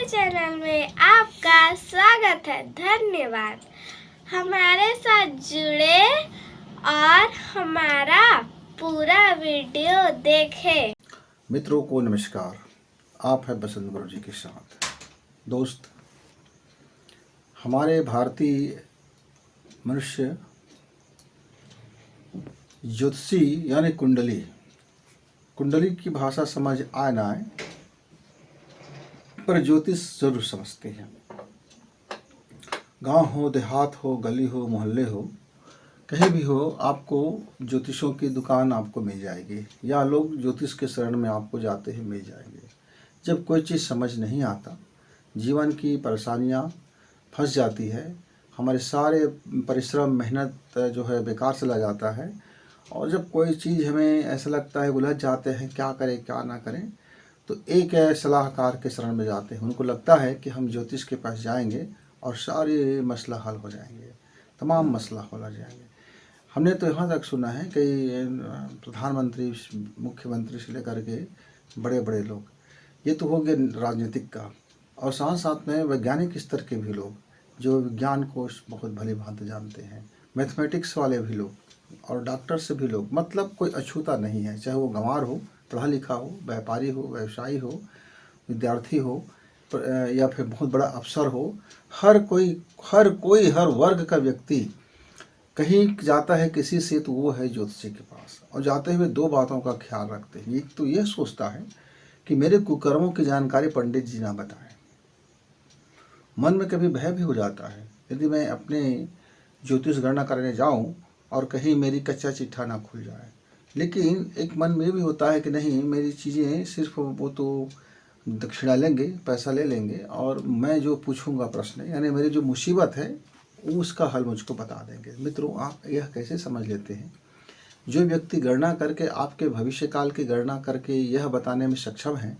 Channel में आपका स्वागत है। धन्यवाद। हमारे साथ जुड़े और हमारा पूरा वीडियो देखें। मित्रों को नमस्कार। आप हैं बसंत गुरु जी के साथ। दोस्त, हमारे भारतीय मनुष्य ज्योतिषी यानी कुंडली की भाषा समझ आए ना आए, पर ज्योतिष जरूर समझते हैं। गांव हो, देहात हो, गली हो, मोहल्ले हो, कहीं भी हो, आपको ज्योतिषों की दुकान आपको मिल जाएगी, या लोग ज्योतिष के शरण में आपको जाते ही मिल जाएंगे। जब कोई चीज़ समझ नहीं आता, जीवन की परेशानियां फंस जाती है, हमारे सारे परिश्रम मेहनत जो है बेकार चला जाता है, और जब कोई चीज़ हमें ऐसा लगता है उलझ जाते हैं क्या करें क्या ना करें, तो एक सलाहकार के शरण में जाते हैं। उनको लगता है कि हम ज्योतिष के पास जाएंगे और सारे मसला हल हो जाएंगे, तमाम मसला हल हो जाएंगे। हमने तो यहाँ तक सुना है कि प्रधानमंत्री, मुख्यमंत्री से लेकर के बड़े बड़े लोग, ये तो हो गए राजनीतिक का, और साथ साथ में वैज्ञानिक स्तर के भी लोग जो विज्ञान को बहुत भली भांति जानते हैं, मैथमेटिक्स वाले भी लोग और डॉक्टर से भी लोग, मतलब कोई अछूता नहीं है। चाहे वो गंवार हो, पढ़ा लिखा हो, व्यापारी हो, व्यवसायी हो, विद्यार्थी हो, या फिर बहुत बड़ा अफसर हो, हर कोई हर वर्ग का व्यक्ति कहीं जाता है किसी से तो वो है ज्योतिषी के पास, और जाते हुए दो बातों का ख्याल रखते हैं। एक तो ये सोचता है कि मेरे कुकर्मों की जानकारी पंडित जी ना बताएं। मन में कभी भय भी हो जाता है, यदि मैं अपने ज्योतिष गणना करने जाऊं और कहीं मेरी कच्चा चिट्ठा ना खुल जाए। लेकिन एक मन में भी होता है कि नहीं, मेरी चीज़ें सिर्फ वो तो दक्षिणा लेंगे, पैसा ले लेंगे, और मैं जो पूछूंगा प्रश्न, यानी मेरी जो मुसीबत है उसका हल मुझको बता देंगे। मित्रों, आप यह कैसे समझ लेते हैं? जो व्यक्ति गणना करके, आपके भविष्य काल की गणना करके यह बताने में सक्षम है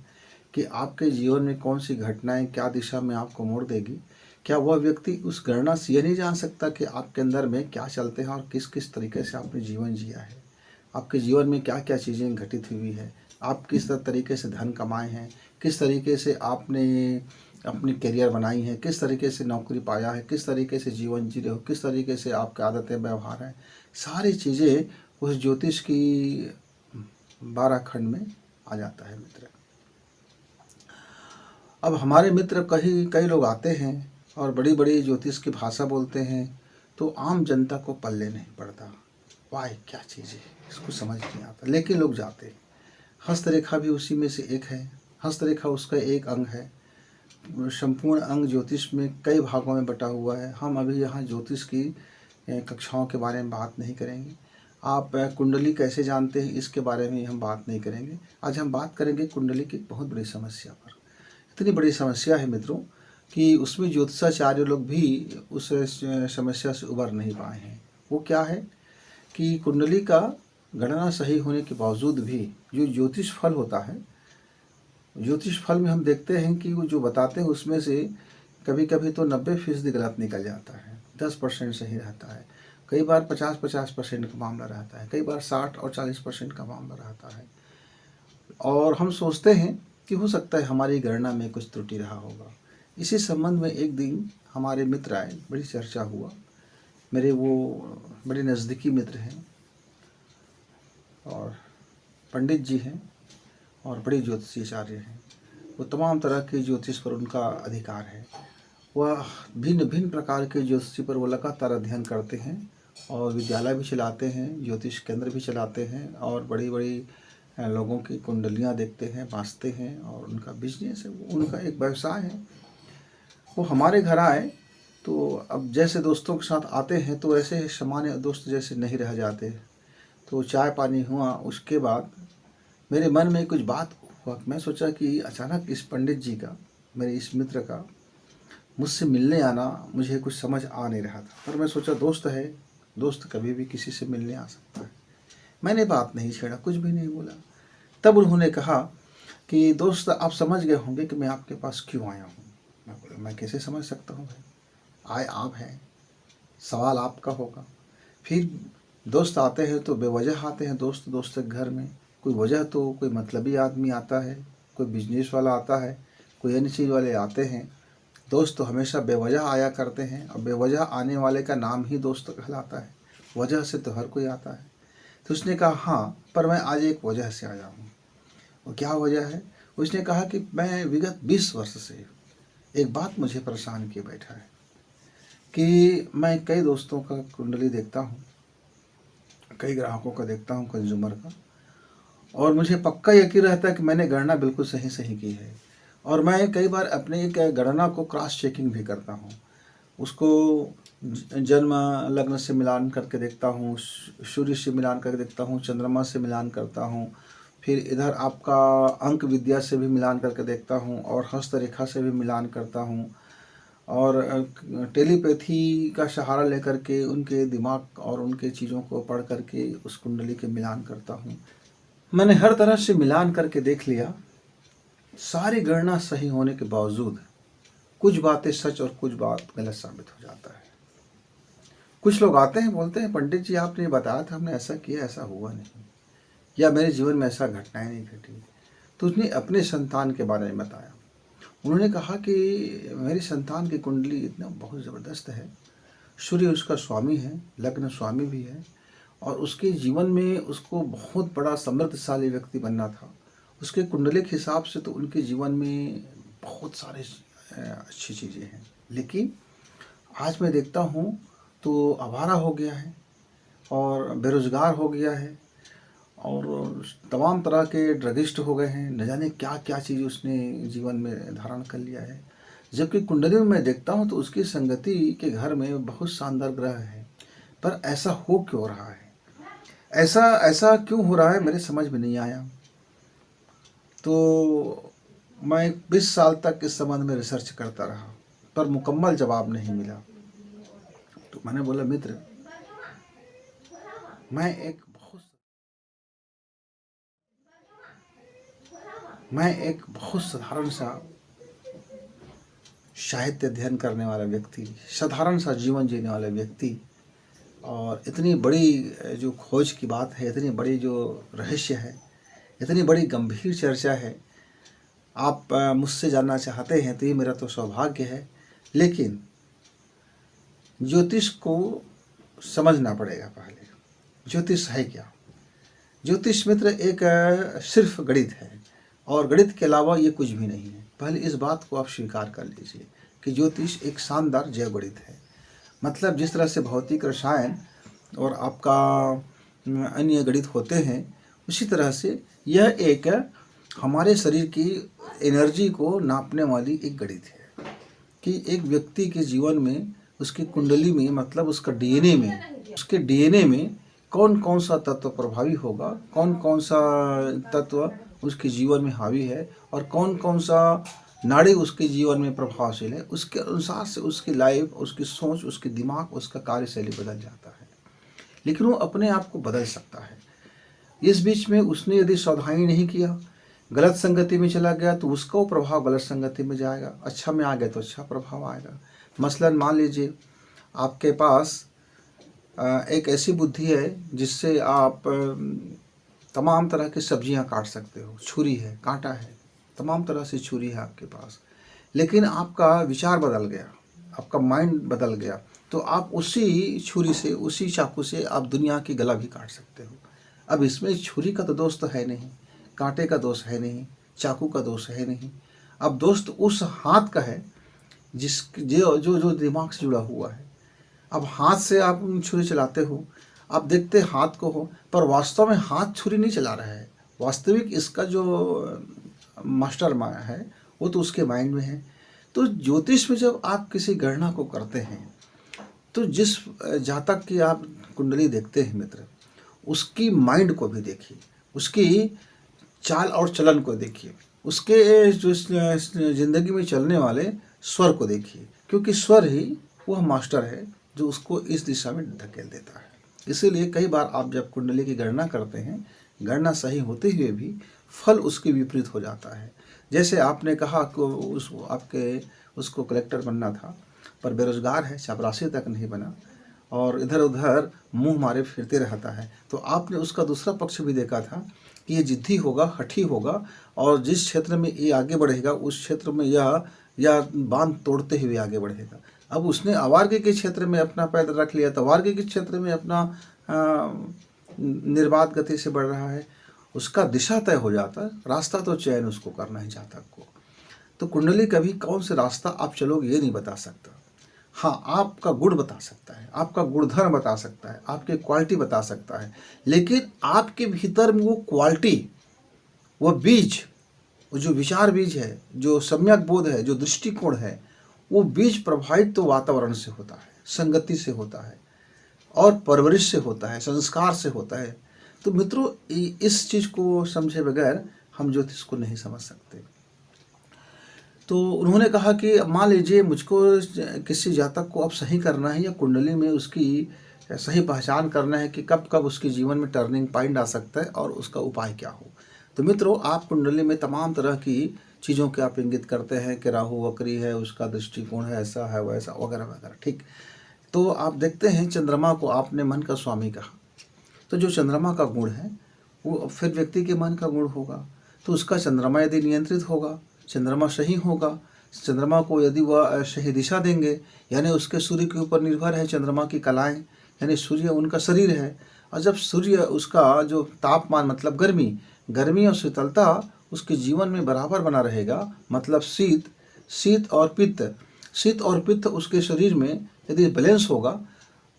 कि आपके जीवन में कौन सी घटनाएं क्या दिशा में आपको मोड़ देगी, क्या वह व्यक्ति उस गणना से यह नहीं जान सकता कि आपके अंदर में क्या चलते हैं और किस किस तरीके से आपने जीवन जिया है, आपके जीवन में क्या क्या चीज़ें घटित हुई है, आप किस तरीके से धन कमाए हैं, किस तरीके से आपने अपनी करियर बनाई है, किस तरीके से नौकरी पाया है, किस तरीके से जीवन जी रहे हो, किस तरीके से आपकी आदतें व्यवहार हैं, सारी चीज़ें उस ज्योतिष की 12 खंड में आ जाता है। मित्र, अब हमारे मित्र कई लोग आते हैं और बड़ी बड़ी ज्योतिष की भाषा बोलते हैं, तो आम जनता को पल्ले नहीं पड़ता। वाह, क्या चीज़ है, इसको समझ नहीं आता, लेकिन लोग जाते हैं। हस्तरेखा भी उसी में से एक है। हस्तरेखा उसका एक अंग है। संपूर्ण अंग ज्योतिष में कई भागों में बटा हुआ है। हम अभी यहाँ ज्योतिष की कक्षाओं के बारे में बात नहीं करेंगे। आप कुंडली कैसे जानते हैं, इसके बारे में हम बात नहीं करेंगे। आज हम बात करेंगे कुंडली की बहुत बड़ी समस्या पर। इतनी बड़ी समस्या है मित्रों कि उसमें ज्योतिषाचार्य लोग भी उस समस्या से उबर नहीं पाए हैं। वो क्या है कि कुंडली का गणना सही होने के बावजूद भी जो ज्योतिष फल होता है, ज्योतिष फल में हम देखते हैं कि वो जो बताते हैं उसमें से कभी कभी तो 90% गलत निकल जाता है, 10% सही रहता है, कई बार 50% का मामला रहता है, कई बार 60 और 40% का मामला रहता है। और हम सोचते हैं कि हो सकता है हमारी गणना में कुछ त्रुटि रहा होगा। इसी संबंध में एक दिन हमारे मित्र आए, बड़ी चर्चा हुआ। मेरे वो बड़े नज़दीकी मित्र हैं और पंडित जी हैं और बड़े ज्योतिषाचार्य हैं। वो तमाम तरह के ज्योतिष पर उनका अधिकार है। वह भिन्न भिन्न प्रकार के ज्योतिषी पर वो लगातार अध्ययन करते हैं और विद्यालय भी चलाते हैं, ज्योतिष केंद्र भी चलाते हैं, और बड़ी बड़ी लोगों की कुंडलियाँ देखते हैं, बाँचते हैं, और उनका बिजनेस है, उनका एक व्यवसाय है। वो हमारे घर आए तो अब जैसे दोस्तों के साथ आते हैं तो ऐसे सामान्य दोस्त जैसे नहीं रह जाते। तो चाय पानी हुआ, उसके बाद मेरे मन में कुछ बात हुआ। मैं सोचा कि अचानक इस पंडित जी का, मेरे इस मित्र का मुझसे मिलने आना मुझे कुछ समझ आ नहीं रहा था। पर मैं सोचा दोस्त है, दोस्त कभी भी किसी से मिलने आ सकता है। मैंने बात नहीं छेड़ा, कुछ भी नहीं बोला। तब उन्होंने कहा कि दोस्त, आप समझ गए होंगे कि मैं आपके पास क्यों आया हूँ। मैं बोला, मैं कैसे समझ सकता हूँ भाई, आए आप हैं, सवाल आपका होगा। फिर दोस्त आते हैं तो बेवजह आते हैं। दोस्त के घर में कोई वजह तो, कोई मतलबी आदमी आता है, कोई बिजनेस वाला आता है, कोई अन्य चीज़ वाले आते हैं। दोस्त तो हमेशा बेवजह आया करते हैं, और बेवजह आने वाले का नाम ही दोस्त कहलाता है। वजह से तो हर कोई आता है। तो उसने कहा हाँ, पर मैं आज एक वजह से आया हूँ। वो क्या वजह है? उसने कहा कि मैं विगत 20 वर्ष से एक बात मुझे परेशान किए बैठा है कि मैं कई दोस्तों का कुंडली देखता हूँ, कई ग्राहकों का देखता हूँ, कंज्यूमर का, और मुझे पक्का यकीन रहता है कि मैंने गणना बिल्कुल सही सही की है। और मैं कई बार अपने एक गणना को क्रॉस चेकिंग भी करता हूँ, उसको जन्म लग्न से मिलान करके देखता हूँ, सूर्य से मिलान करके देखता हूँ, चंद्रमा से मिलान करता हूँ, फिर इधर आपका अंक विद्या से भी मिलान करके देखता हूँ, और हस्तरेखा से भी मिलान करता हूँ, और टेलीपैथी का सहारा लेकर के उनके दिमाग और उनके चीज़ों को पढ़ करके उस कुंडली के मिलान करता हूँ। मैंने हर तरह से मिलान करके देख लिया। सारी गणना सही होने के बावजूद कुछ बातें सच और कुछ बात गलत साबित हो जाता है। कुछ लोग आते हैं, बोलते हैं पंडित जी आपने बताया था, हमने ऐसा किया, ऐसा हुआ नहीं, या मेरे जीवन में ऐसा घटनाएं नहीं घटी। तो उसने अपने संतान के बारे में बताया। उन्होंने कहा कि मेरी संतान की कुंडली इतना बहुत ज़बरदस्त है, सूर्य उसका स्वामी है, लग्न स्वामी भी है, और उसके जीवन में उसको बहुत बड़ा समृद्धशाली व्यक्ति बनना था। उसके कुंडली के हिसाब से तो उनके जीवन में बहुत सारे अच्छी चीज़ें हैं, लेकिन आज मैं देखता हूँ तो आवारा हो गया है और बेरोज़गार हो गया है, और तमाम तरह के ड्रगिस्ट हो गए हैं। न जाने क्या क्या चीज़ उसने जीवन में धारण कर लिया है। जबकि कुंडली में मैं देखता हूँ तो उसकी संगति के घर में बहुत शानदार ग्रह है, पर ऐसा हो क्यों रहा है? ऐसा ऐसा क्यों हो रहा है मेरे समझ में नहीं आया। तो मैं 20 साल तक इस संबंध में रिसर्च करता रहा, पर मुकम्मल जवाब नहीं मिला। तो मैंने बोला मित्र, मैं एक बहुत साधारण सा साहित्य अध्ययन करने वाला व्यक्ति, साधारण सा जीवन जीने वाला व्यक्ति, और इतनी बड़ी जो खोज की बात है, इतनी बड़ी जो रहस्य है, इतनी बड़ी गंभीर चर्चा है, आप मुझसे जानना चाहते हैं तो ये मेरा तो सौभाग्य है। लेकिन ज्योतिष को समझना पड़ेगा पहले। ज्योतिष है क्या? ज्योतिष मित्र एक सिर्फ गणित है, और गणित के अलावा ये कुछ भी नहीं है। पहले इस बात को आप स्वीकार कर लीजिए कि ज्योतिष एक शानदार जैव गणित है। मतलब जिस तरह से भौतिक, रसायन और आपका अन्य गणित होते हैं, उसी तरह से यह एक हमारे शरीर की एनर्जी को नापने वाली एक गणित है कि एक व्यक्ति के जीवन में, उसकी कुंडली में, मतलब उसका डीएनए में, उसके डीएनए में कौन कौन सा तत्व प्रभावी होगा, कौन कौन सा तत्व उसके जीवन में हावी है, और कौन कौन सा नाड़ी उसके जीवन में प्रभावशील है, उसके अनुसार से उसकी लाइफ, उसकी सोच, उसके दिमाग, उसका कार्यशैली बदल जाता है। लेकिन वो अपने आप को बदल सकता है। इस बीच में उसने यदि सावधानी नहीं किया, गलत संगति में चला गया, तो उसका वो प्रभाव गलत संगति में जाएगा। अच्छा में आ गया तो अच्छा प्रभाव आएगा। मसलन मान लीजिए आपके पास एक ऐसी बुद्धि है जिससे आप तमाम तरह की सब्जियां काट सकते हो, छुरी है, कांटा है, तमाम तरह से छुरी है आपके पास, लेकिन आपका विचार बदल गया, आपका माइंड बदल गया, तो आप उसी छुरी से, उसी चाकू से आप दुनिया की गला भी काट सकते हो। अब इसमें छुरी का तो दोष तो है नहीं, कांटे का दोष है नहीं, चाकू का दोष है नहीं। अब दोस्त उस हाथ का है जिस जो जो जो दिमाग से जुड़ा हुआ है। अब हाथ से आप छुरी चलाते हो, आप देखते हाथ को हो, पर वास्तव में हाथ छुरी नहीं चला रहा है। वास्तविक इसका जो मास्टर माया है वो तो उसके माइंड में है। तो ज्योतिष में जब आप किसी गणना को करते हैं, तो जिस जातक की आप कुंडली देखते हैं मित्र, उसकी माइंड को भी देखिए, उसकी चाल और चलन को देखिए, उसके जो ज़िंदगी में चलने वाले स्वर को देखिए, क्योंकि स्वर ही वह मास्टर है जो उसको इस दिशा में धकेल देता है। इसीलिए कई बार आप जब कुंडली की गणना करते हैं, गणना सही होते हुए भी फल उसके विपरीत हो जाता है। जैसे आपने कहा कि उसको कलेक्टर बनना था, पर बेरोजगार है, चपरासी तक नहीं बना, और इधर उधर मुंह मारे फिरते रहता है। तो आपने उसका दूसरा पक्ष भी देखा था कि ये जिद्दी होगा, हठी होगा, और जिस क्षेत्र में ये आगे बढ़ेगा उस क्षेत्र में यह बांध तोड़ते हुए आगे बढ़ेगा। अब उसने अवार्गी के क्षेत्र में अपना पैर रख लिया तो अवार्गी के क्षेत्र में अपना निर्बाध गति से बढ़ रहा है, उसका दिशा तय हो जाता है, रास्ता तो चयन उसको करना है जातक को। तो कुंडली कभी कौन से रास्ता आप चलोगे ये नहीं बता सकता। हाँ, आपका गुण बता सकता है, आपका गुणधर्म बता सकता है, आपकी क्वालिटी बता सकता है, लेकिन आपके भीतर में वो क्वालिटी, वो बीज, वो जो विचार बीज है, जो सम्यक बोध है, जो दृष्टिकोण है, वो बीज प्रभावित तो वातावरण से होता है, संगति से होता है, और परवरिश से होता है, संस्कार से होता है। तो मित्रों, इस चीज़ को समझे बगैर हम ज्योतिष को नहीं समझ सकते। तो उन्होंने कहा कि मान लीजिए मुझको किसी जातक को अब सही करना है, या कुंडली में उसकी सही पहचान करना है कि कब कब उसके जीवन में टर्निंग पॉइंट आ सकता है और उसका उपाय क्या हो। तो मित्रों, आप कुंडली में तमाम तरह की चीज़ों के आप इंगित करते हैं कि राहु वक्री है, उसका दृष्टिकोण है, ऐसा है, वैसा, वगैरह वगैरह, ठीक। तो आप देखते हैं चंद्रमा को आपने मन का स्वामी कहा, तो जो चंद्रमा का गुण है वो फिर व्यक्ति के मन का गुण होगा। तो उसका चंद्रमा यदि नियंत्रित होगा, चंद्रमा सही होगा, चंद्रमा को यदि वह सही दिशा देंगे, यानी उसके सूर्य के ऊपर निर्भर है चंद्रमा की कलाएं, यानी सूर्य उनका शरीर है, और जब सूर्य उसका जो तापमान मतलब गर्मी और शीतलता उसके जीवन में बराबर बना रहेगा, मतलब शीत और पित्त उसके शरीर में यदि बैलेंस होगा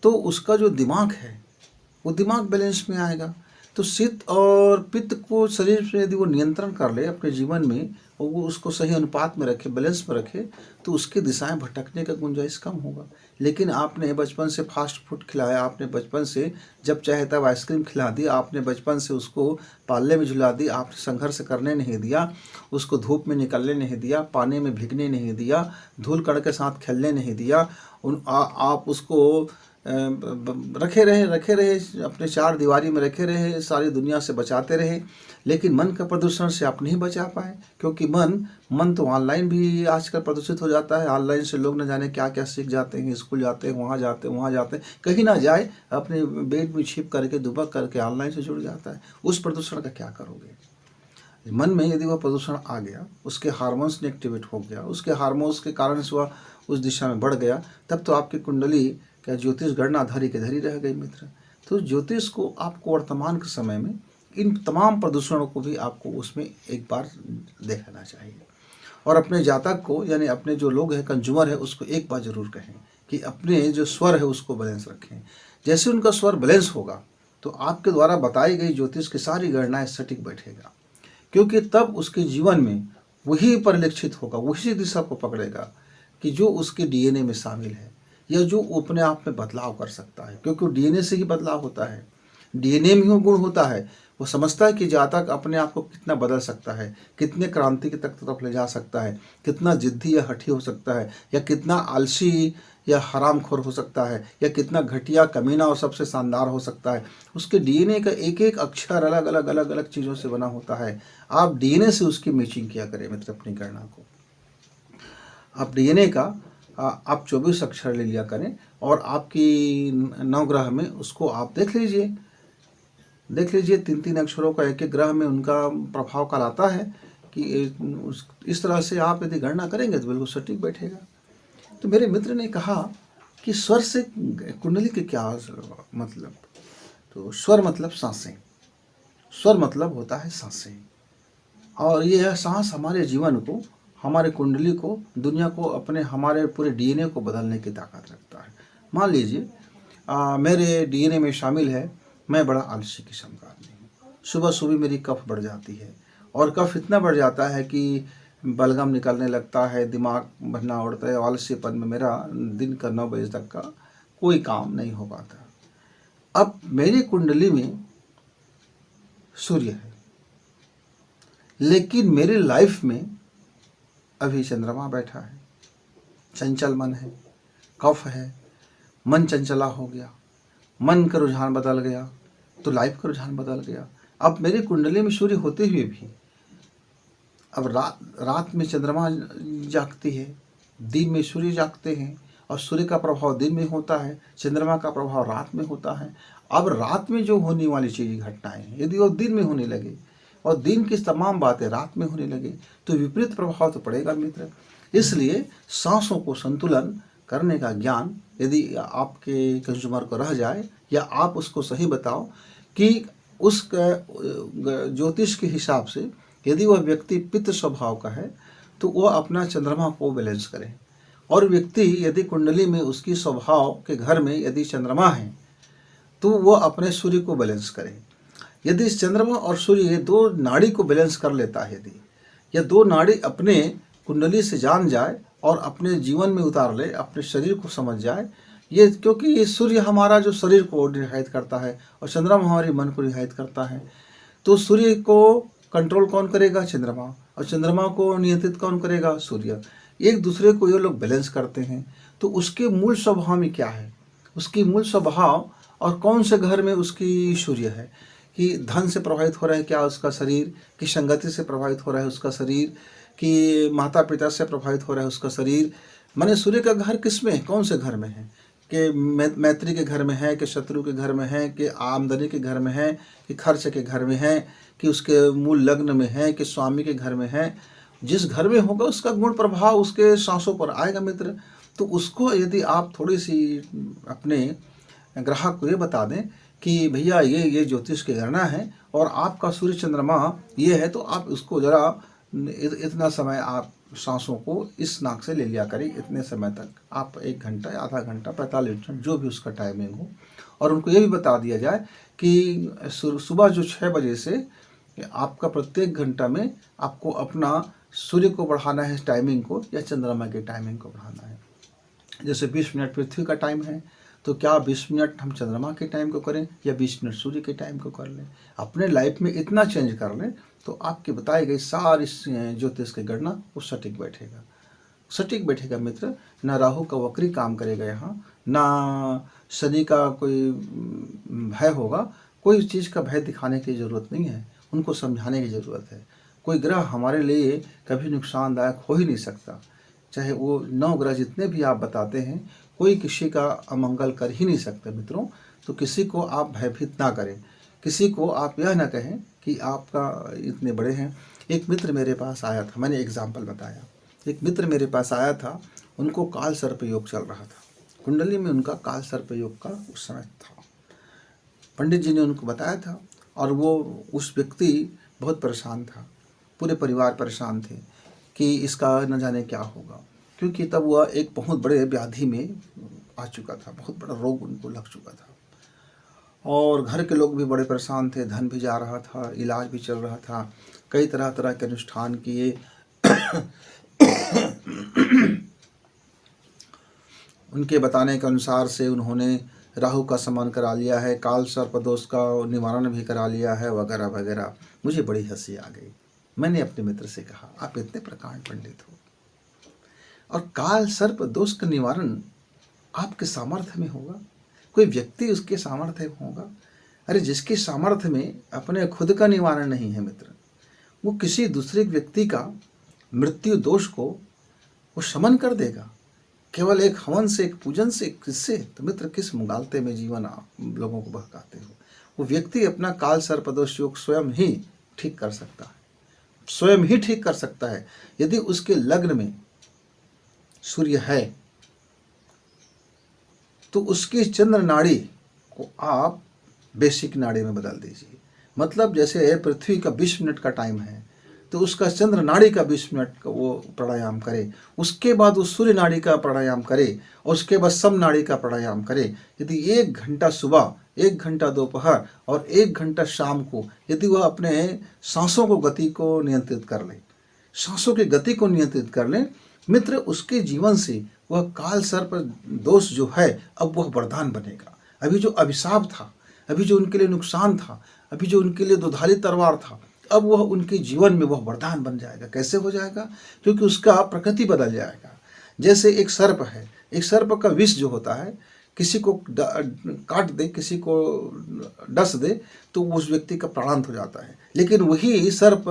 तो उसका जो दिमाग है वो दिमाग बैलेंस में आएगा। तो शीत और पित्त को शरीर से यदि वो नियंत्रण कर ले अपने जीवन में, और वो उसको सही अनुपात में रखे, बैलेंस में रखे, तो उसकी दिशाएं भटकने का गुंजाइश कम होगा। लेकिन आपने बचपन से फास्ट फूड खिलाया, आपने बचपन से जब चाहे तब आइसक्रीम खिला दी, आपने बचपन से उसको पाले में झुला दी, आपने संघर्ष करने नहीं दिया, उसको धूप में निकलने नहीं दिया, पानी में भीगने नहीं दिया, धूल कण के साथ खेलने नहीं दिया, आप उसको रखे रहे अपने चार दीवारी में रखे रहे, सारी दुनिया से बचाते रहे, लेकिन मन का प्रदूषण से आप नहीं बचा पाए, क्योंकि मन तो ऑनलाइन भी आजकल प्रदूषित हो जाता है। ऑनलाइन से लोग न जाने क्या क्या सीख जाते हैं, स्कूल जाते हैं, वहाँ जाते हैं, कहीं ना जाए अपने बेड में छिप करके दुबक करके ऑनलाइन से जुड़ जाता है। उस प्रदूषण का क्या करोगे? मन में यदि वह प्रदूषण आ गया, उसके हार्मोन्स ने एक्टिवेट हो गया, उसके हार्मोन्स के कारण से वह उस दिशा में बढ़ गया, तब तो आपकी कुंडली क्या ज्योतिष गणना धरी के धरी रह गई मित्र। तो ज्योतिष को आपको वर्तमान के समय में इन तमाम प्रदूषणों को भी आपको उसमें एक बार देखना चाहिए, और अपने जातक को, यानी अपने जो लोग हैं, कंज्यूमर है, उसको एक बार जरूर कहें कि अपने जो स्वर है उसको बैलेंस रखें। जैसे उनका स्वर बैलेंस होगा तो आपके द्वारा बताई गई ज्योतिष की सारी गणनाएं सटीक बैठेगा, क्योंकि तब उसके जीवन में वही परिलक्षित होगा, वही दिशा को पकड़ेगा कि जो उसके डीएनए में शामिल है, या जो अपने आप में बदलाव कर सकता है, क्योंकि डीएनए से ही बदलाव होता है, डीएनए में ही गुण होता है। वो समझता है कि जातक अपने आप को कितना बदल सकता है, कितने क्रांति की तरफ ले जा सकता है, कितना जिद्दी या हठी हो सकता है, या कितना आलसी या हरामखोर हो सकता है, या कितना घटिया, कमीना और सबसे शानदार हो सकता है। उसके डीएनए का एक एक अक्षर अलग अलग चीज़ों से बना होता है। आप डीएनए से उसकी मैचिंग किया करें मित्र अपनी गणना को। आप डीएनए का आप 24 अक्षर ले लिया करें, और आपकी नवग्रह में उसको आप देख लीजिए 3-3 अक्षरों का एक एक ग्रह में उनका प्रभाव कहलाता है कि इस तरह से आप यदि गणना करेंगे तो बिल्कुल सटीक बैठेगा। तो मेरे मित्र ने कहा कि स्वर से कुंडली के क्या मतलब, तो स्वर मतलब सांसें, स्वर मतलब होता है सांसें, और ये सांस हमारे जीवन को, हमारे कुंडली को, दुनिया को, अपने हमारे पूरे डीएनए को बदलने की ताकत रखता है। मान लीजिए मेरे डीएनए में शामिल है, मैं बड़ा आलसी किस्म का आदमी हूँ, सुबह मेरी कफ बढ़ जाती है, और कफ इतना बढ़ जाता है कि बलगम निकलने लगता है, दिमाग भरना उड़ता है, आलसीपन में मेरा दिन का 9 बजे तक का कोई काम नहीं हो पाता। अब मेरी कुंडली में सूर्य है, लेकिन मेरी लाइफ में अभी चंद्रमा बैठा है, चंचल मन है, कफ है, मन चंचला हो गया, मन का रुझान बदल गया, तो लाइफ का रुझान बदल गया। अब मेरी कुंडली में सूर्य होते हुए भी अब रात में चंद्रमा जागती है, दिन में सूर्य जागते हैं, और सूर्य का प्रभाव दिन में होता है, चंद्रमा का प्रभाव रात में होता है। अब रात में जो होने वाली चीज़ घटनाएं यदि वो दिन में होने लगे, और दिन की तमाम बातें रात में होने लगे तो विपरीत प्रभाव तो पड़ेगा मित्र। इसलिए सांसों को संतुलन करने का ज्ञान यदि आपके कंज्यूमर को रह जाए या आप उसको सही बताओ कि उस ज्योतिष के हिसाब से यदि वह व्यक्ति पित्त स्वभाव का है तो वह अपना चंद्रमा को बैलेंस करे, और व्यक्ति यदि कुंडली में उसकी स्वभाव के घर में यदि चंद्रमा है तो वह अपने सूर्य को बैलेंस करे। यदि चंद्रमा और सूर्य ये दो नाड़ी को बैलेंस कर लेता है, यदि यह दो नाड़ी अपने कुंडली से जान जाए और अपने जीवन में उतार ले, अपने शरीर को समझ जाए, ये क्योंकि ये सूर्य हमारा जो शरीर को निहित करता है और चंद्रमा हमारे मन को निहित करता है, तो सूर्य को कंट्रोल कौन करेगा? चंद्रमा। और चंद्रमा को नियंत्रित कौन करेगा? सूर्य। एक दूसरे को ये लोग बैलेंस करते हैं। तो उसके मूल स्वभाव में क्या है? उसकी मूल स्वभाव और कौन से घर में उसकी सूर्य है, कि धन से प्रभावित हो रहा है क्या उसका शरीर, कि संगति से प्रभावित हो रहा है उसका शरीर, कि माता पिता से प्रभावित हो रहा है उसका शरीर। माने सूर्य का घर किस में है, कौन से घर में है, कि मैत्री के घर में है, कि शत्रु के घर में है, कि आमदनी के घर में है, कि खर्च के घर में है, कि उसके मूल लग्न में है, कि स्वामी के घर में है। जिस घर में होगा उसका गुण प्रभाव उसके सांसों पर आएगा मित्र। तो उसको यदि आप थोड़ी सी अपने ग्राहक को ये बता दें कि भैया ये ज्योतिष की गणना है और आपका सूर्य चंद्रमा ये है, तो आप उसको ज़रा इतना समय आप सांसों को इस नाक से ले लिया करें, इतने समय तक आप 1 घंटा, आधा घंटा, 45 मिनट, जो भी उसका टाइमिंग हो। और उनको ये भी बता दिया जाए कि सुबह जो 6 बजे से आपका प्रत्येक घंटा में आपको अपना सूर्य को बढ़ाना है टाइमिंग को, या चंद्रमा के टाइमिंग को बढ़ाना है। जैसे 20 मिनट पृथ्वी का टाइम है, तो क्या 20 मिनट हम चंद्रमा के टाइम को करें या 20 मिनट सूर्य के टाइम को कर लें। अपने लाइफ में इतना चेंज कर लें तो आपकी बताई गई सारी ज्योतिष की गणना वो सटीक बैठेगा मित्र। ना राहु का वक्री काम करेगा यहाँ, ना शनि का कोई भय होगा। कोई चीज़ का भय दिखाने की ज़रूरत नहीं है, उनको समझाने की ज़रूरत है। कोई ग्रह हमारे लिए कभी नुकसानदायक हो ही नहीं सकता, चाहे वो 9 ग्रह जितने भी आप बताते हैं, कोई किसी का अमंगल कर ही नहीं सकते मित्रों। तो किसी को आप भयभीत ना करें, किसी को आप यह ना कहें कि आपका इतने बड़े हैं। एक मित्र मेरे पास आया था, मैंने एग्जाम्पल बताया, एक मित्र मेरे पास आया था, उनको काल सर्प योग चल रहा था, कुंडली में उनका काल सर्प योग का उस समय था। पंडित जी ने उनको बताया था और वो उस व्यक्ति बहुत परेशान था, पूरे परिवार परेशान थे कि इसका न जाने क्या होगा, क्योंकि तब वह एक बहुत बड़े व्याधि में आ चुका था, बहुत बड़ा रोग उनको लग चुका था और घर के लोग भी बड़े परेशान थे, धन भी जा रहा था, इलाज भी चल रहा था, कई तरह तरह के अनुष्ठान किए। उनके बताने के अनुसार से उन्होंने राहु का शमन करा लिया है, काल सर्प दोष का निवारण भी करा लिया है, वगैरह वगैरह। मुझे बड़ी हंसी आ गई। मैंने अपने मित्र से कहा, आप इतने प्रकांड पंडित हो और काल सर्प दोष का निवारण आपके सामर्थ्य में होगा? कोई व्यक्ति उसके सामर्थ्य में होगा? अरे जिसके सामर्थ्य में अपने खुद का निवारण नहीं है मित्र, वो किसी दूसरे व्यक्ति का मृत्यु दोष को वो शमन कर देगा केवल एक हवन से, एक पूजन से, किससे? तो मित्र किस मुगालते में जीवन आप लोगों को बहकाते हो। वो व्यक्ति अपना काल सर्पदोष योग स्वयं ही ठीक कर सकता है, स्वयं ही ठीक कर सकता है। यदि उसके लग्न में सूर्य है तो उसकी चंद्र नाड़ी को आप बेसिक नाड़ी में बदल दीजिए। मतलब जैसे पृथ्वी का 20 मिनट का टाइम है तो उसका चंद्र नाड़ी का 20 मिनट का वो प्राणायाम करे, उसके बाद वो सूर्य नाड़ी का प्राणायाम करे और उसके बाद सम नाड़ी का प्राणायाम करे। यदि 1 घंटा सुबह, 1 घंटा दोपहर और 1 घंटा शाम को यदि वह अपने सांसों को गति को नियंत्रित कर ले, सांसों की गति को नियंत्रित कर ले मित्र, उसके जीवन से वह काल सर्प दोष जो है अब वह वरदान बनेगा। अभी जो अभिशाप था, अभी जो उनके लिए नुकसान था, अभी जो उनके लिए दुधारी तलवार था, अब वह उनके जीवन में वह वरदान बन जाएगा। कैसे हो जाएगा? क्योंकि उसका प्रकृति बदल जाएगा। जैसे एक सर्प है, एक सर्प का विष जो होता है, किसी को काट दे, किसी को डस दे तो उस व्यक्ति का प्राणांत हो जाता है। लेकिन वही सर्प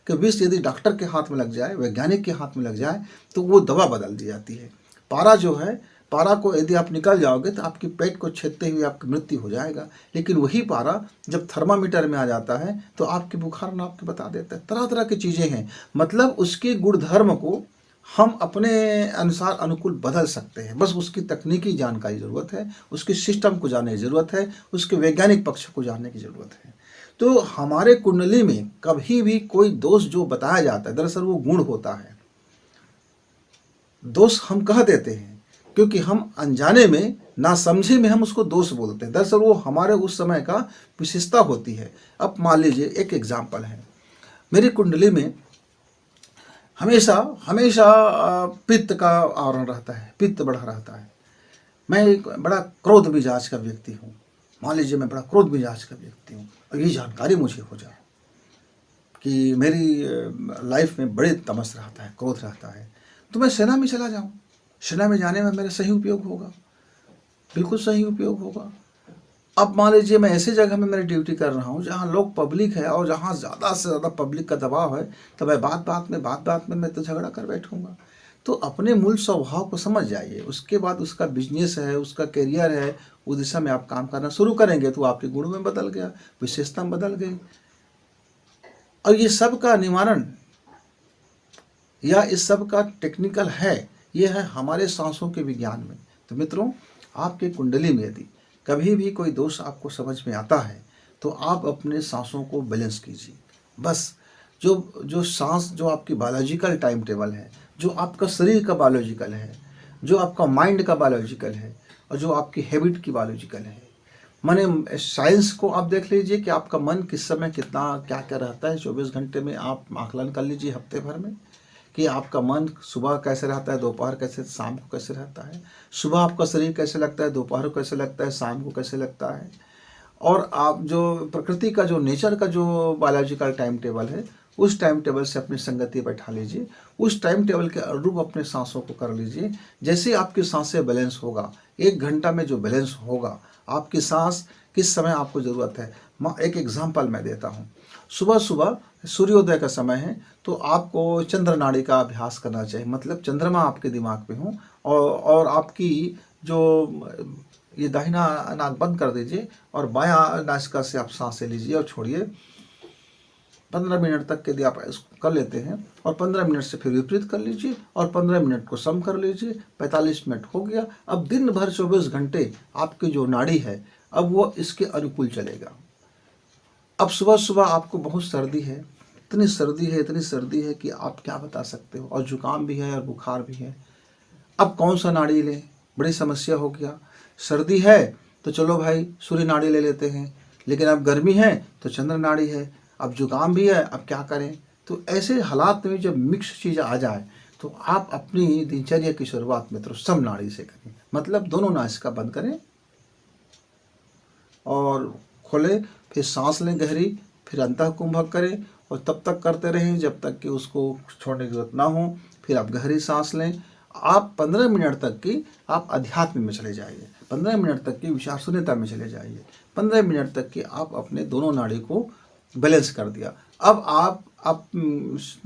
के विष यदि डॉक्टर के हाथ में लग जाए, वैज्ञानिक के हाथ में लग जाए तो वो दवा बदल दी जाती है। पारा जो है पारा को यदि आप निकल जाओगे तो आपकी पेट को छेदते हुए आपकी मृत्यु हो जाएगा, लेकिन वही पारा जब थर्मामीटर में आ जाता है तो आपके बुखार नाप के बता देता है। तरह तरह की चीज़ें हैं, मतलब उसके गुणधर्म को हम अपने अनुसार अनुकूल बदल सकते हैं। बस उसकी तकनीकी जानकारी ज़रूरत है, उसके सिस्टम को जानने की ज़रूरत है, उसके वैज्ञानिक पक्ष को जानने की ज़रूरत है। तो हमारे कुंडली में कभी भी कोई दोष जो बताया जाता है, दरअसल वो गुण होता है। दोष हम कह देते हैं क्योंकि हम अनजाने में, ना समझे में हम उसको दोष बोलते हैं, दरअसल वो हमारे उस समय का विशेषता होती है। अब मान लीजिए एक एग्जाम्पल है, मेरी कुंडली में हमेशा हमेशा पित्त का आवरण रहता है, पित्त बढ़ा रहता है। मैं एक बड़ा क्रोध मिजाज का व्यक्ति हूँ, मान लीजिए मैं बड़ा क्रोध मिजाज का व्यक्ति हूँ और ये जानकारी मुझे हो जाए कि मेरी लाइफ में बड़े तमस रहता है, क्रोध रहता है, तो मैं सेना में चला जाऊँ। सेना में जाने में मेरा सही उपयोग होगा, बिल्कुल सही उपयोग होगा। अब मान लीजिए मैं ऐसी जगह में मेरी ड्यूटी कर रहा हूँ जहाँ लोग पब्लिक है और जहाँ ज़्यादा से ज़्यादा पब्लिक का दबाव है, तो मैं बात बात में मैं तो झगड़ा कर बैठूँगा। तो अपने मूल स्वभाव को समझ जाइए, उसके बाद उसका बिजनेस है, उसका करियर है, उस दिशा में आप काम करना शुरू करेंगे तो आपके गुण में बदल गया, विशेषता में बदल गई। और ये सब का निवारण या इस सब का टेक्निकल है, ये है हमारे सांसों के विज्ञान में। तो मित्रों, आपके कुंडली में यदि कभी भी कोई दोष आपको समझ में आता है तो आप अपने सांसों को बैलेंस कीजिए। बस जो सांस, जो आपकी बायोलॉजिकल टाइम टेबल है, जो आपका शरीर का बायोलॉजिकल है, जो आपका माइंड का बायोलॉजिकल है और जो आपकी हैबिट की बायोलॉजिकल है, माने साइंस को आप देख लीजिए कि आपका मन किस समय कितना क्या क्या रहता है। 24 घंटे में आप आकलन कर लीजिए हफ्ते भर में कि आपका मन सुबह कैसे रहता है, दोपहर कैसे, शाम को कैसे रहता है। सुबह आपका शरीर कैसे लगता है, दोपहर को कैसे लगता है, शाम को कैसे लगता है। और आप जो प्रकृति का, जो नेचर का जो बायोलॉजिकल टाइम टेबल है, उस टाइम टेबल से अपनी संगति बैठा लीजिए, उस टाइम टेबल के अनुरूप अपने सांसों को कर लीजिए। जैसे आपकी सांसें बैलेंस होगा, 1 घंटा में जो बैलेंस होगा, आपकी सांस किस समय आपको ज़रूरत है। एक एग्जांपल मैं देता हूँ। सुबह सुबह सूर्योदय का समय है तो आपको चंद्र नाड़ी का अभ्यास करना चाहिए, मतलब चंद्रमा आपके दिमाग में हो और आपकी जो ये दाहिना नाक बंद कर दीजिए और बायां नासिका से आप सांसें लीजिए और छोड़िए। 15 मिनट तक यदि आप इसको कर लेते हैं और 15 मिनट से फिर विपरीत कर लीजिए और 15 मिनट को सम कर लीजिए, 45 मिनट हो गया। अब दिन भर 24 घंटे आपकी जो नाड़ी है अब वो इसके अनुकूल चलेगा। अब सुबह सुबह आपको बहुत सर्दी है, इतनी सर्दी है कि आप क्या बता सकते हो, और जुकाम भी है और बुखार भी है। अब कौन सा नाड़ी लें, बड़ी समस्या हो गया। सर्दी है तो चलो भाई सूर्य नाड़ी ले लेते हैं, लेकिन अब गर्मी है तो चंद्र नाड़ी है, अब जुकाम भी है, अब क्या करें। तो ऐसे हालात में जब मिक्स चीज़ आ जाए तो आप अपनी दिनचर्या की शुरुआत में तो सम नाड़ी से करें, मतलब दोनों नासिका बंद करें और खोलें, फिर सांस लें गहरी, फिर अंतः कुंभक करें और तब तक करते रहें जब तक कि उसको छोड़ने की जरूरत ना हो। फिर आप गहरी सांस लें। आप 15 मिनट तक की आप अध्यात्म में चले जाइए, 15 मिनट तक की विचार शून्यता में चले जाइए, 15 मिनट तक कि आप अपने दोनों नाड़ी को बैलेंस कर दिया। अब आप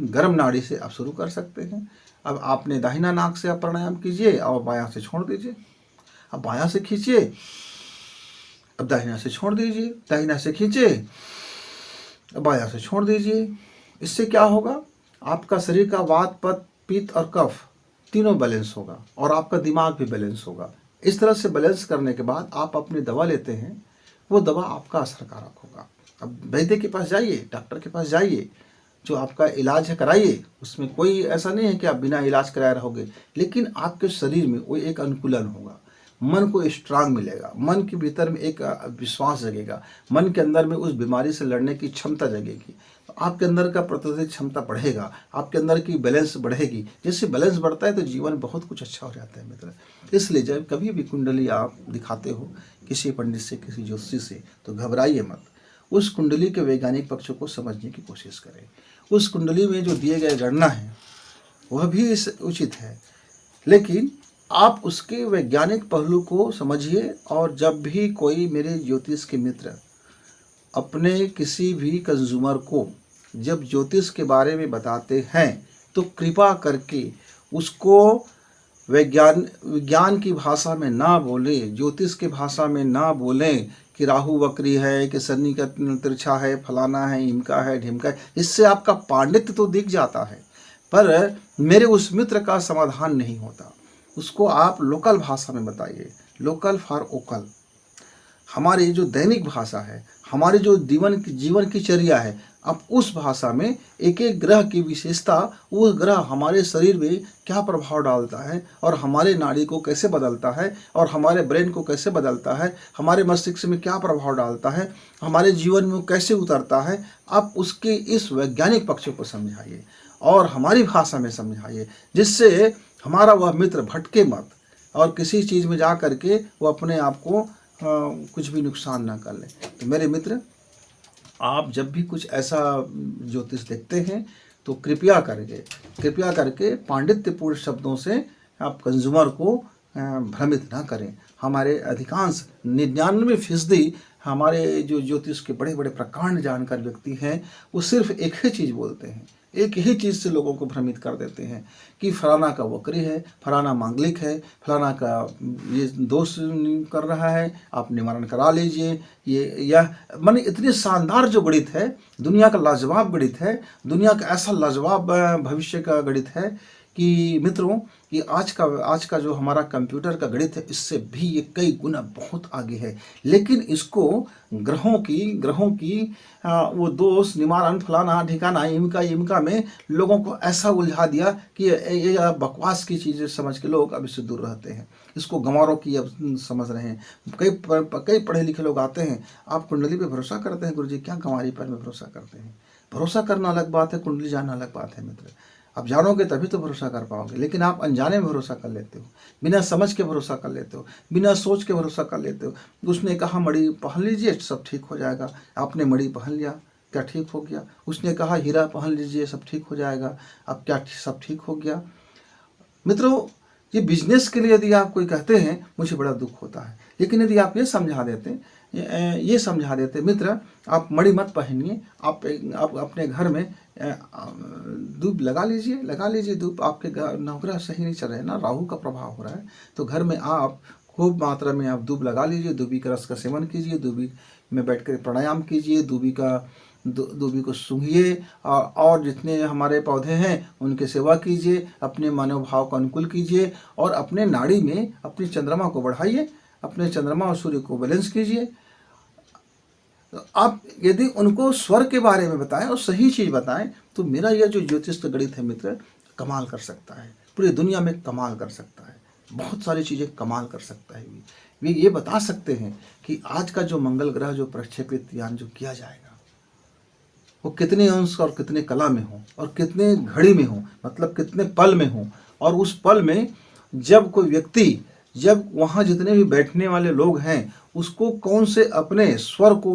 गर्म नाड़ी से आप शुरू कर सकते हैं। अब आपने दाहिना नाक से आप प्राणायाम कीजिए और बायां से छोड़ दीजिए। अब बायां से खींचिए, अब दाहिना से छोड़ दीजिए, दाहिना से खींचे, बायां से छोड़ दीजिए। इससे क्या होगा, आपका शरीर का वात, पित्त, पित्त और कफ तीनों बैलेंस होगा और आपका दिमाग भी बैलेंस होगा। इस तरह से बैलेंस करने के बाद आप अपनी दवा लेते हैं, वो दवा आपका असरकारक होगा। अब वैद्य के पास जाइए, डॉक्टर के पास जाइए, जो आपका इलाज है कराइए, उसमें कोई ऐसा नहीं है कि आप बिना इलाज कराए रहोगे, लेकिन आपके शरीर में वो एक अनुकूलन होगा, मन को स्ट्रांग मिलेगा, मन के भीतर में एक विश्वास जगेगा, मन के अंदर में उस बीमारी से लड़ने की क्षमता जगेगी, तो आपके अंदर का प्रतिरोधक क्षमता बढ़ेगा, आपके अंदर की बैलेंस बढ़ेगी। जैसे बैलेंस बढ़ता है तो जीवन बहुत कुछ अच्छा हो जाता है मित्र। इसलिए जब कभी भी कुंडली आप दिखाते हो किसी पंडित से, किसी ज्योतिषी से, तो घबराइए मत। उस कुंडली के वैज्ञानिक पक्षों को समझने की कोशिश करें। उस कुंडली में जो दिए गए गणना है वह भी उचित है, लेकिन आप उसके वैज्ञानिक पहलू को समझिए। और जब भी कोई मेरे ज्योतिष के मित्र अपने किसी भी कंज्यूमर को जब ज्योतिष के बारे में बताते हैं तो कृपा करके उसको विज्ञान की भाषा में ना बोले, ज्योतिष की भाषा में ना बोलें कि राहु वक्री है, कि शनि का तिरछा है, फलाना है, इमका है, ढिमका है। इससे आपका पांडित्य तो दिख जाता है, पर मेरे उस मित्र का समाधान नहीं होता। उसको आप लोकल भाषा में बताइए, लोकल फॉर ओकल। हमारी जो दैनिक भाषा है, हमारी जो जीवन की चर्या है, अब उस भाषा में एक एक ग्रह की विशेषता, वो ग्रह हमारे शरीर में क्या प्रभाव डालता है और हमारे नाड़ी को कैसे बदलता है और हमारे ब्रेन को कैसे बदलता है, हमारे मस्तिष्क में क्या प्रभाव डालता है, हमारे जीवन में वो कैसे उतरता है, आप उसके इस वैज्ञानिक पक्ष को समझाइए और हमारी भाषा में समझाइए, जिससे हमारा वह मित्र भटके मत और किसी चीज़ में जा कर के वो अपने आप को कुछ भी नुकसान ना कर ले। तो मेरे मित्र, आप जब भी कुछ ऐसा ज्योतिष देखते हैं तो कृपया करके पांडित्यपूर्ण शब्दों से आप कंज्यूमर को भ्रमित ना करें। हमारे अधिकांश 99% हमारे जो ज्योतिष के बड़े बड़े प्रकांड जानकार व्यक्ति हैं, वो सिर्फ एक ही चीज़ बोलते हैं, एक ही चीज़ से लोगों को भ्रमित कर देते हैं कि फलाना का वक्री है, फलाना मांगलिक है, फलाना का ये दोष कर रहा है, आप निवारण करा लीजिए। यह माने इतनी शानदार जो गणित है, दुनिया का लाजवाब गणित है, दुनिया का ऐसा लाजवाब भविष्य का गणित है कि मित्रों, कि आज का जो हमारा कंप्यूटर का गणित है, इससे भी ये कई गुना बहुत आगे है। लेकिन इसको ग्रहों की वो दोष निवारण फलाना ठिकाना इमका में लोगों को ऐसा उलझा दिया कि ये बकवास की चीज़ें समझ के लोग अब इससे दूर रहते हैं। इसको गंवारों की अब समझ रहे हैं। कई पढ़े लिखे लोग आते हैं, आप कुंडली पे भरोसा करते हैं गुरुजी? क्या गंवारी पर में भरोसा करते हैं? भरोसा करना अलग बात है, कुंडली जानना अलग बात है मित्र। आप जानोगे तभी तो भरोसा कर पाओगे, लेकिन आप अनजाने में भरोसा कर लेते हो, बिना समझ के भरोसा कर लेते हो, बिना सोच के भरोसा कर लेते हो। उसने कहा मणि पहन लीजिए सब ठीक हो जाएगा, आपने मणि पहन लिया, क्या ठीक हो गया? उसने कहा हीरा पहन लीजिए सब ठीक हो जाएगा, अब क्या सब ठीक हो गया? मित्रों, ये बिजनेस के लिए यदि आप कोई कहते हैं, मुझे बड़ा दुख होता है। लेकिन यदि आप ये समझा देते मित्र, आप मणि मत पहनिए, आप अपने घर में धूप लगा लीजिए धूप। आपके नवग्रह सही नहीं चल रहे ना, राहु का प्रभाव हो रहा है, तो घर में आप खूब मात्रा में आप धूप लगा लीजिए, दूबी के रस का सेवन कीजिए, दूबी में बैठकर प्राणायाम कीजिए, दूबी को सूंघिए और जितने हमारे पौधे हैं उनकी सेवा कीजिए, अपने मनोभाव को अनुकूल कीजिए और अपने नाड़ी में अपनी चंद्रमा को बढ़ाइए, अपने चंद्रमा और सूर्य को बैलेंस कीजिए। आप यदि उनको स्वर के बारे में बताएं और सही चीज़ बताएं, तो मेरा यह जो ज्योतिष का गणित है मित्र, कमाल कर सकता है, पूरी दुनिया में कमाल कर सकता है, बहुत सारी चीज़ें कमाल कर सकता है। वे ये बता सकते हैं कि आज का जो मंगल ग्रह जो प्रक्षेपित यान जो किया जाएगा, वो कितने अंश और कितने कला में हो और कितने घड़ी में हो, मतलब कितने पल में हो, और उस पल में जब कोई व्यक्ति, जब वहाँ जितने भी बैठने वाले लोग हैं, उसको कौन से अपने स्वर को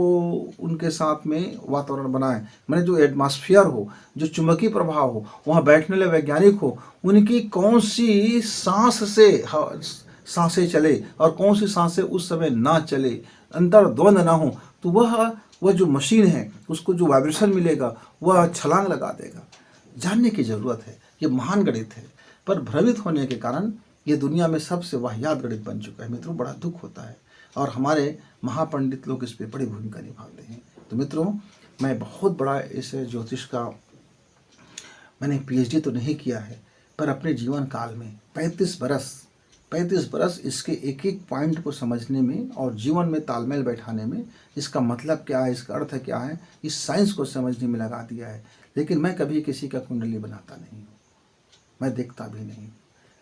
उनके साथ में वातावरण बनाए, मैंने जो एटमॉस्फेयर हो, जो चुंबकीय प्रभाव हो, वहाँ बैठने वाले वैज्ञानिक हो, उनकी कौन सी सांस से सांसें चले और कौन सी सांसें उस समय ना चले, अंतर्द्वंद ना हो, तो वह जो मशीन है उसको जो वाइब्रेशन मिलेगा वह छलांग लगा देगा। जानने की ज़रूरत है, ये महान गणित है, पर भ्रमित होने के कारण ये दुनिया में सबसे वाहियात गणित बन चुका है मित्रों। बड़ा दुख होता है और हमारे महापंडित लोग इस पर बड़ी भूमिका निभाते हैं। तो मित्रों, मैं बहुत बड़ा इस ज्योतिष का मैंने PhD तो नहीं किया है, पर अपने जीवन काल में 35 बरस इसके एक एक पॉइंट को समझने में और जीवन में तालमेल बैठाने में, इसका मतलब क्या है, इसका अर्थ क्या है, इस साइंस को समझने में लगा दिया है। लेकिन मैं कभी किसी का कुंडली बनाता नहीं हूँ, मैं देखता भी नहीं।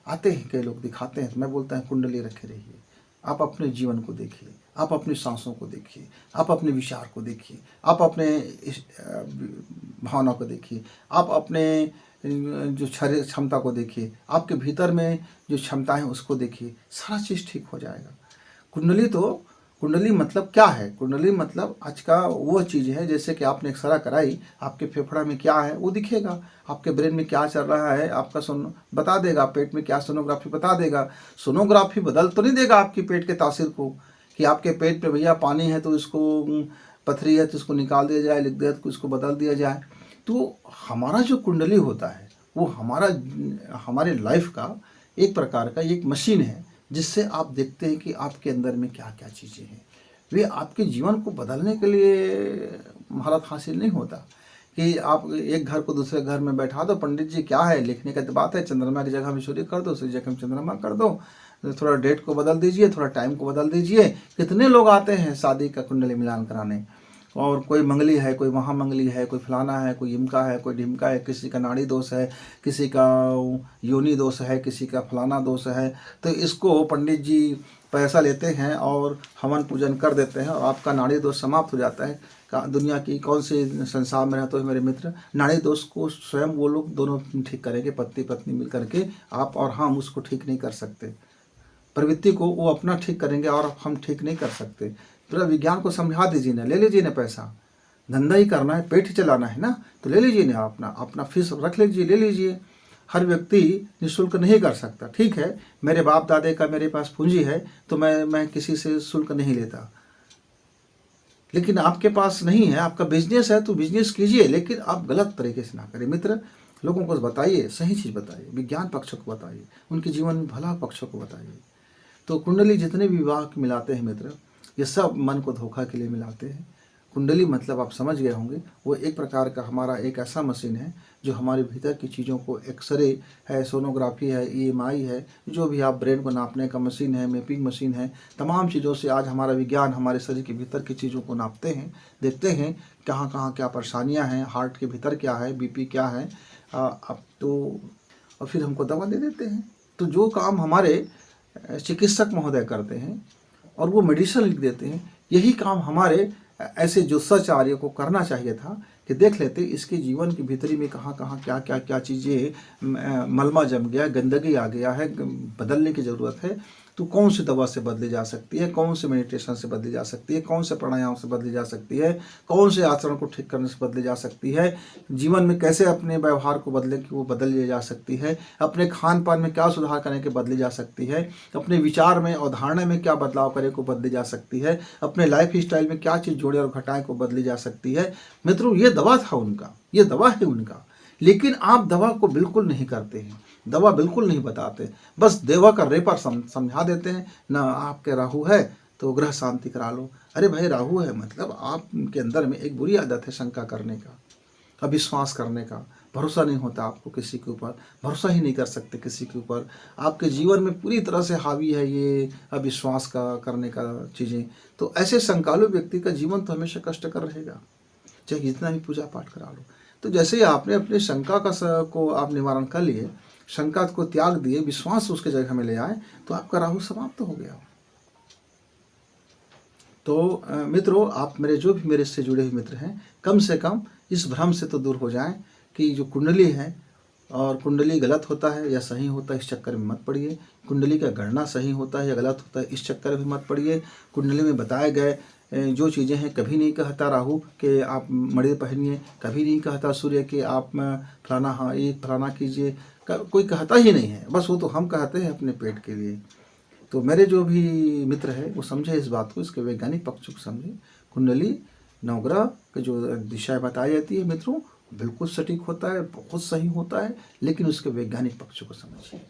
आते हैं कई लोग दिखाते हैं, तो मैं बोलता हूँ कुंडली रखे रहिए, आप अपने जीवन को देखिए, आप अपनी सांसों को देखिए, आप अपने विचार को देखिए, आप अपने भावना को देखिए, आप अपने जो शरीर क्षमता को देखिए, आपके भीतर में जो क्षमताएं हैं उसको देखिए, सारा चीज़ ठीक हो जाएगा। कुंडली मतलब क्या है? कुंडली मतलब आज का वो चीज़ है, जैसे कि आपने एक्सरा कराई, आपके फेफड़ा में क्या है वो दिखेगा, आपके ब्रेन में क्या चल रहा है आपका बता देगा, पेट में क्या सोनोग्राफी बता देगा। सोनोग्राफी बदल तो नहीं देगा आपकी पेट के तासीर को, कि आपके पेट पे भैया पानी है तो इसको, पथरी है तो इसको निकाल दिया जाए, लिख दिया तो इसको बदल दिया जाए। तो हमारा जो कुंडली होता है वो हमारे लाइफ का एक प्रकार का एक मशीन है जिससे आप देखते हैं कि आपके अंदर में क्या क्या चीज़ें हैं। वे आपके जीवन को बदलने के लिए महारत हासिल नहीं होता कि आप एक घर को दूसरे घर में बैठा दो, पंडित जी क्या है लिखने का तो बात है, चंद्रमा की जगह में सूर्य कर दो, सूर्य की जगह में चंद्रमा कर दो, थोड़ा डेट को बदल दीजिए, थोड़ा टाइम को बदल दीजिए। कितने लोग आते हैं शादी का कुंडली मिलान कराने, और कोई मंगली है, कोई महामंगली है, कोई फलाना है, कोई इमका है, कोई ढिमका है, किसी का नाड़ी दोष है, किसी का योनि दोष है, किसी का फलाना दोष है। तो इसको पंडित जी पैसा लेते हैं और हवन पूजन कर देते हैं और आपका नाड़ी दोष समाप्त हो जाता है। दुनिया की कौन सी संसार में रहते हो मेरे मित्र, नाड़ी दोष को स्वयं वो लोग दोनों ठीक करेंगे, पति पत्नी मिल करके। आप और हम उसको ठीक नहीं कर सकते, प्रवृत्ति को वो अपना ठीक करेंगे और हम ठीक नहीं कर सकते। पूरा विज्ञान को समझा दीजिए ना, ले लीजिए ना पैसा, धंधा ही करना है, पेट ही चलाना है ना, तो ले लीजिए ना, अपना फीस रख लीजिए, ले लीजिए। हर व्यक्ति निःशुल्क नहीं कर सकता। ठीक है, मेरे बाप दादे का मेरे पास पूंजी है तो मैं किसी से शुल्क नहीं लेता, लेकिन आपके पास नहीं है, आपका बिजनेस है तो बिजनेस कीजिए, लेकिन आप गलत तरीके से ना करें। मित्र, लोगों को बताइए, सही चीज़ बताइए, विज्ञान पक्ष को बताइए, उनके जीवन में भला पक्ष को बताइए। तो कुंडली जितने भी विवाह मिलाते हैं मित्र, ये सब मन को धोखा के लिए मिलाते हैं। कुंडली मतलब आप समझ गए होंगे, वो एक प्रकार का हमारा एक ऐसा मशीन है जो हमारे भीतर की चीज़ों को, एक्सरे है, सोनोग्राफी है, EMI है, जो भी आप ब्रेन को नापने का मशीन है, मैपिंग मशीन है, तमाम चीज़ों से आज हमारा विज्ञान हमारे शरीर के भीतर की चीज़ों को नापते हैं, देखते हैं कहाँ कहाँ क्या परेशानियाँ हैं, हार्ट के भीतर क्या है, BP क्या है, अब तो और फिर हमको दवा दे देते हैं। तो जो काम हमारे चिकित्सक महोदय करते हैं और वो मेडिसिन लिख देते हैं, यही काम हमारे ऐसे ज्योतिषाचार्य को करना चाहिए था कि देख लेते इसके जीवन के भीतरी में कहाँ कहाँ क्या क्या क्या चीज़ें मलमा जम गया, गंदगी आ गया है, बदलने की ज़रूरत है। तो कौन सी दवा से बदली जा सकती है, कौन से मेडिटेशन से बदली जा सकती है, कौन से प्राणायाम से बदली जा सकती है, कौन से आचरण को ठीक करने से बदली जा सकती है, जीवन में कैसे अपने व्यवहार को बदले कि वो बदल ली जा सकती है, अपने खान पान में क्या सुधार करने के बदली जा सकती है, अपने विचार में और धारणा में क्या बदलाव करे को बदली जा सकती है, अपने लाइफ स्टाइल में क्या चीज़ जोड़े और घटाएं को बदली जा सकती है। मित्रों, ये दवा था उनका, ये दवा है उनका, लेकिन आप दवा को बिल्कुल नहीं करते हैं, दवा बिल्कुल नहीं बताते, बस देवा का रेपर समझा देते हैं ना। आपके राहु है तो ग्रह शांति करा लो। अरे भाई, राहु है मतलब आपके अंदर में एक बुरी आदत है शंका करने का, अविश्वास करने का, भरोसा नहीं होता आपको किसी के ऊपर, भरोसा ही नहीं कर सकते किसी के ऊपर। आपके जीवन में पूरी तरह से हावी है ये अविश्वास का करने का चीज़ें। तो ऐसे शंकालु व्यक्ति का जीवन तो हमेशा कष्टकर रहेगा, चाहे जितना भी पूजा पाठ करा लो। तो जैसे ही आपने अपनी शंका को आप निवारण कर लिए, शंका को त्याग दिए, विश्वास उसके जगह में ले आए, तो आपका राहु समाप्त हो गया। तो मित्रों, आप जो भी मेरे से जुड़े हुए मित्र हैं, कम से कम इस भ्रम से तो दूर हो जाएं कि जो कुंडली है और कुंडली गलत होता है या सही होता है, इस चक्कर में मत पड़िए। कुंडली का गणना सही होता है या गलत होता है, इस चक्कर में मत पड़िए। कुंडली में बताए गए जो चीज़ें हैं, कभी नहीं कहता राहु कि आप मणि पहनिए, कभी नहीं कहता सूर्य कि आप फलाना, हाँ ये फलाना कीजिए, कोई कहता ही नहीं है। बस वो तो हम कहते हैं अपने पेट के लिए। तो मेरे जो भी मित्र है वो समझे इस बात को, इसके वैज्ञानिक पक्ष को समझे। कुंडली नवग्रह की जो दिशाएं बताई जाती है मित्रों, बिल्कुल सटीक होता है, बहुत सही होता है, लेकिन उसके वैज्ञानिक पक्ष को समझिए।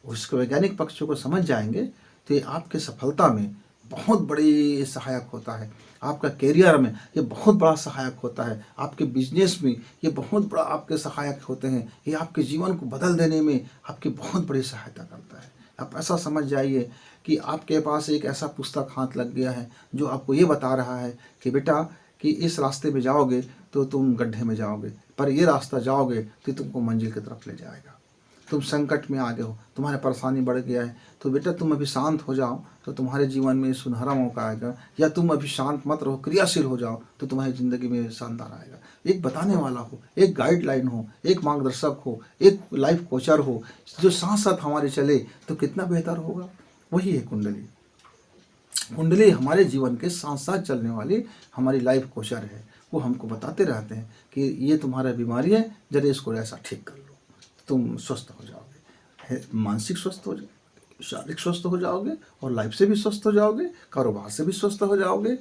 उसके वैज्ञानिक पक्ष को समझ जाएंगे तो ये आपके सफलता में बहुत बड़ी सहायक होता है, आपका करियर में ये बहुत बड़ा सहायक होता है, आपके बिजनेस में ये बहुत बड़ा आपके सहायक होते हैं, ये आपके जीवन को बदल देने में आपकी बहुत बड़ी सहायता करता है। आप ऐसा समझ जाइए कि आपके पास एक ऐसा पुस्तक हाथ लग गया है जो आपको ये बता रहा है कि बेटा कि इस रास्ते में जाओगे तो तुम गड्ढे में जाओगे, पर ये रास्ता जाओगे तो तुमको मंजिल की तरफ ले जाएगा। तुम संकट में आ गए हो, तुम्हारे परेशानी बढ़ गया है, तो बेटा तुम अभी शांत हो जाओ तो तुम्हारे जीवन में सुनहरा मौका आएगा, या तुम अभी शांत मत रहो, क्रियाशील हो जाओ तो तुम्हारी ज़िंदगी में शानदार आएगा। एक बताने वाला हो, एक गाइडलाइन हो, एक मार्गदर्शक हो, एक लाइफ कोचर हो जो साथ साथ हमारे चले, तो कितना बेहतर होगा। वही है कुंडली। कुंडली हमारे जीवन के साथ साथ चलने वाली हमारी लाइफ कोचर है। वो हमको बताते रहते हैं कि ये तुम्हारा बीमारी है, जरा इसको ऐसा ठीक कर लो, तुम स्वस्थ हो जाओगे, मानसिक स्वस्थ हो जाओगे, शारीरिक स्वस्थ हो जाओगे, और लाइफ से भी स्वस्थ हो जाओगे, कारोबार से भी स्वस्थ हो जाओगे।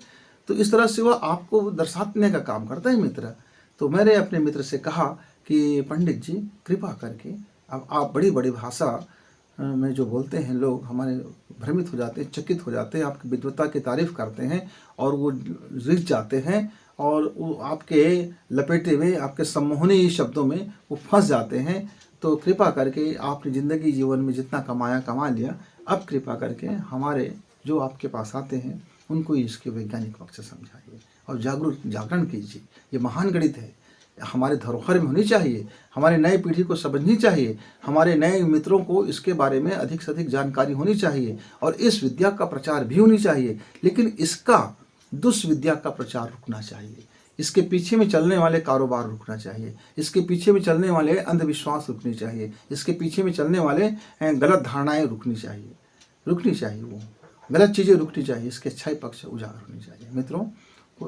तो इस तरह से वह आपको दर्शाने का काम करता है मित्र। तो मैंने अपने मित्र से कहा कि पंडित जी कृपा करके अब आप बड़ी बड़ी भाषा में जो बोलते हैं लोग हमारे भ्रमित हो जाते हैं, चकित हो जाते हैं, आपकी विद्वता की तारीफ़ करते हैं और वो रिझ जाते हैं और वो आपके लपेटे हुए आपके सम्मोहनी शब्दों में वो फंस जाते हैं। तो कृपा करके आपने ज़िंदगी जीवन में जितना कमाया कमा लिया, अब कृपा करके हमारे जो आपके पास आते हैं उनको इसके वैज्ञानिक पक्ष से समझाइए और जागरण कीजिए। ये महान गणित है, हमारे धरोहर में होनी चाहिए, हमारे नए पीढ़ी को समझनी चाहिए, हमारे नए मित्रों को इसके बारे में अधिक से अधिक जानकारी होनी चाहिए और इस विद्या का प्रचार भी होनी चाहिए। लेकिन इसका दुष्विद्या का प्रचार रुकना चाहिए, इसके पीछे में चलने वाले कारोबार रुकना चाहिए, इसके पीछे में चलने वाले अंधविश्वास रुकने चाहिए, इसके पीछे में चलने वाले गलत धारणाएं रुकनी चाहिए वो गलत चीज़ें रुकनी चाहिए, इसके अच्छाई पक्ष उजागर होनी चाहिए। मित्रों,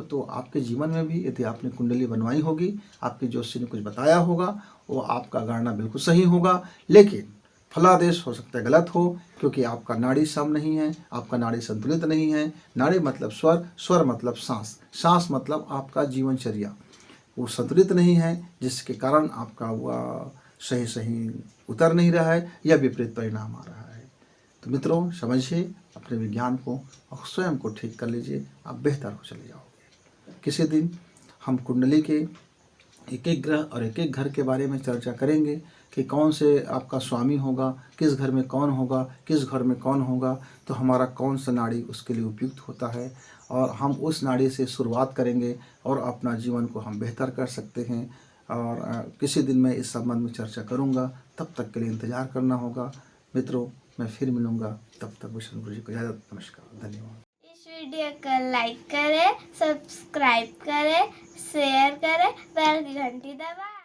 तो आपके जीवन में भी यदि आपने कुंडली बनवाई होगी, आपके ज्योतिषी ने कुछ बताया होगा, वो आपका गणना बिल्कुल सही होगा, लेकिन फलादेश हो सकता है गलत हो, क्योंकि आपका नाड़ी सम नहीं है, आपका नाड़ी संतुलित नहीं है। नाड़ी मतलब स्वर, स्वर मतलब सांस, सांस मतलब आपका जीवनचर्या वो संतुलित नहीं है, जिसके कारण आपका वह सही उतर नहीं रहा है या विपरीत परिणाम आ रहा है। तो मित्रों, समझिए अपने विज्ञान को और स्वयं को ठीक कर लीजिए, आप बेहतर हो चले जाओगे। किसी दिन हम कुंडली के एक एक ग्रह और एक एक घर के बारे में चर्चा करेंगे कि कौन से आपका स्वामी होगा, किस घर में कौन होगा, किस घर में कौन होगा, तो हमारा कौन सा नाड़ी उसके लिए उपयुक्त होता है और हम उस नाड़ी से शुरुआत करेंगे और अपना जीवन को हम बेहतर कर सकते हैं। और किसी दिन मैं इस संबंध में चर्चा करूँगा, तब तक के लिए इंतज़ार करना होगा। मित्रों, मैं फिर मिलूँगा, तब तक विष्णु गुरु जी को इजाज़त। नमस्कार, धन्यवाद। इस वीडियो को लाइक करें, सब्सक्राइब करें, शेयर करें, बेल की घंटी दबाएं।